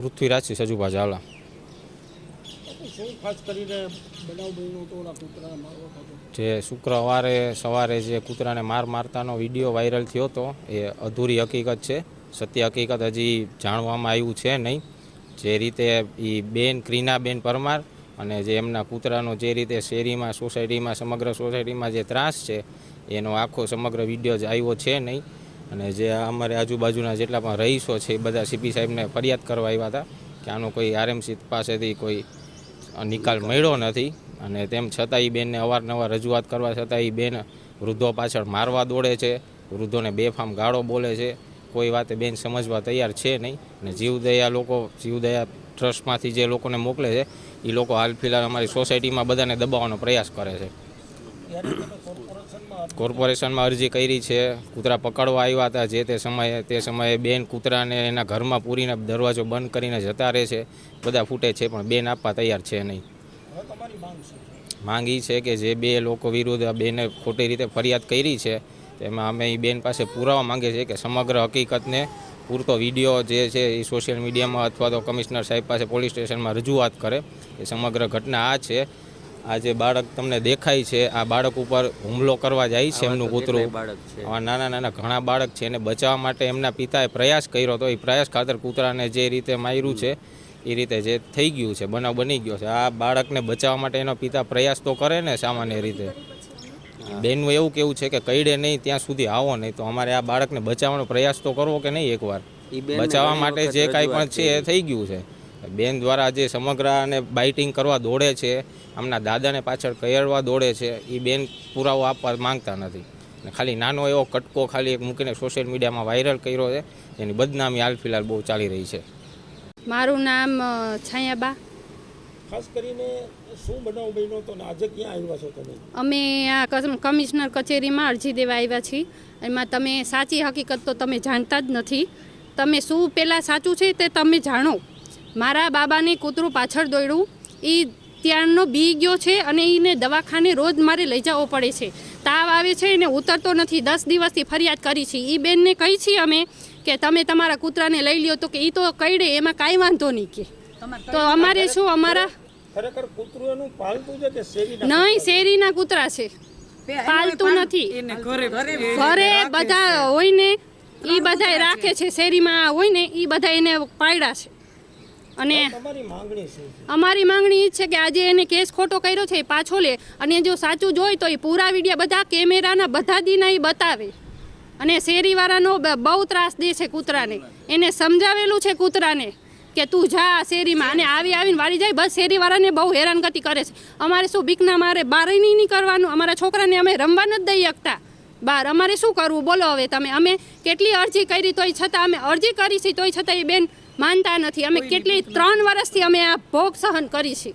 પૃથ્વીરાજ સજુભા ઝાલા જે શુક્રવારે સવારે જે કૂતરાને મારતાનો વિડીયો વાયરલ થયો હતો એ અધૂરી હકીકત છે. સત્ય હકીકત હજી જાણવામાં આવ્યું છે નહીં. જે રીતે એ બેન ક્રીનાબેન પરમાર અને જે એમના કૂતરાનો જે રીતે શેરીમાં સોસાયટીમાં સમગ્ર સોસાયટીમાં જે ત્રાસ છે એનો આખો સમગ્ર વિડીયો જ આવ્યો છે નહીં. અને જે અમારે આજુબાજુના જેટલા પણ રહીશો છે એ બધા સીપી સાહેબને ફરિયાદ કરવા આવ્યા હતા કે આનો કોઈ આરએમસી પાસેથી કોઈ નિકાલ મળ્યો નથી. અને તેમ છતાં એ બેનને અવારનવાર રજૂઆત કરવા છતાં એ બેન વૃદ્ધો પાછળ મારવા દોડે છે, વૃદ્ધોને બેફામ ગાળો બોલે છે. કોઈ વાતે બેન સમજવા તૈયાર છે નહીં. અને જીવદયા ટ્રસ્ટમાંથી જે લોકોને મોકલે છે એ લોકો હાલ ફિલહાલ અમારી સોસાયટીમાં બધાને દબાવવાનો પ્રયાસ કરે છે. કોર્પોરેશનમાં અરજી કરી છે, કૂતરા પકડવા આવ્યા હતા જે તે સમયે બેન કૂતરાને એના ઘરમાં પૂરીને દરવાજો બંધ કરીને જતા રહે છે. બધા ફૂટે છે પણ બેન આપવા તૈયાર છે નહીં. માંગ એ છે કે જે બે લોકો વિરુદ્ધ બેને ખોટી રીતે ફરિયાદ કરી છે તેમાં અમે એ બેન પાસે પુરાવા માંગીએ છીએ કે સમગ્ર હકીકતને પૂરતો વિડીયો જે છે એ સોશિયલ મીડિયામાં અથવા તો કમિશનર સાહેબ પાસે પોલીસ સ્ટેશનમાં રજૂઆત કરે કે સમગ્ર ઘટના આ છે. આ જે બાળક તમને દેખાય છે આ બાળક ઉપર હુમલો કરવા જાય છે એમનું કૂતરું. નાના ઘણા બાળક છે એને બચાવવા માટે એમના પિતાએ પ્રયાસ કર્યો હતો. એ પ્રયાસ ખાતર કૂતરાને જે રીતે માર્યું છે એ રીતે જે થઈ ગયું છે, બનાવ બની ગયો છે. આ બાળકને બચાવવા માટે એનો પિતા પ્રયાસ તો કરે ને સામાન્ય રીતે. બેનનું એવું કેવું છે કે કઈડે નહીં ત્યાં સુધી આવો નહીં, તો અમારે આ બાળકને બચાવવાનો પ્રયાસ તો કરવો કે નહીં. એકવાર બચાવવા માટે જે કાંઈ પણ છે એ થઈ ગયું છે. બેન દ્વારા જે સમગ્ર અને બાઇટિંગ કરવા દોડે છે, આમના દાદાને પાછળ કહેરવા દોડે છે, એ બેન પુરાવો આપવા માંગતા નથી. અને ખાલી નાનો એવો કટકો ખાલી એક મૂકીને સોશિયલ મીડિયામાં વાયરલ કર્યો છે, એની બદનામી હાલ ફિલહાલ બહુ ચાલી રહી છે. મારું નામ છાયાબા. ખાસ કરીને શું બનાવ બન્યો તો આજે ક્યાં આવ્યા છો તમે? અમે આ કમિશનર કચેરીમાં અરજી દેવા આવ્યા છીએ. એમાં તમે સાચી હકીકત તો તમે જાણતા જ નથી. તમે શું પહેલાં સાચું છે તે તમે જાણો. મારા બાબાને કૂતરું પાછળ દોડ્યું, એ ત્યારનો બી ગયો છે અને એને દવાખાને રોજ મારે લઈ જવો પડે છે. તાવ આવે છે એને ઉતરતો નથી. 10 દિવસથી ફરિયાદ કરી છે. એ બેનને કહી છીએ અમે કે તમે તમારા કૂતરાને લઈ લ્યો, તો કે એ તો કઈડે એમાં કાંઈ વાંધો નહીં કે. તો અમારે શું અમારા ખરેખર કૂતરું એનું પાલતું છે કે શેરીના? નહીં, શેરીના કૂતરા છે, પાલતું નથી. ઘરે બધા હોય ને એ બધા રાખે છે, શેરીમાં હોય ને એ બધા એને પાડ્યા છે. અને અમારી માંગણી એ છે કે આજે એને કેસ ખોટો કર્યો છે એ પાછો લે, અને જો સાચું જોઈ તો એ પૂરા વિડીયો બધા કેમેરાના બધા દીના એ બતાવે. અને શેરીવાળાનો બહુ ત્રાસ દે છે કૂતરાને. એને સમજાવેલું છે કૂતરાને કે તું જા શેરીમાં, અને આવીને વાળી જાય. બસ શેરીવાળાને બહુ હેરાનગતિ કરે છે. અમારે શું બીકના મારે બહાર નહીં કરવાનું? અમારા છોકરાને અમે રમવા નથી દઈ શકતા બહાર. અમારે શું કરવું બોલો હવે તમે? અમે કેટલી અરજી કરી તોય છતાં અમે અરજી કરી છે તોય છતાં એ બેન માનતા નથી. અમે કેટલી 3 વર્ષથી અમે આ ભોગ સહન કરી છે.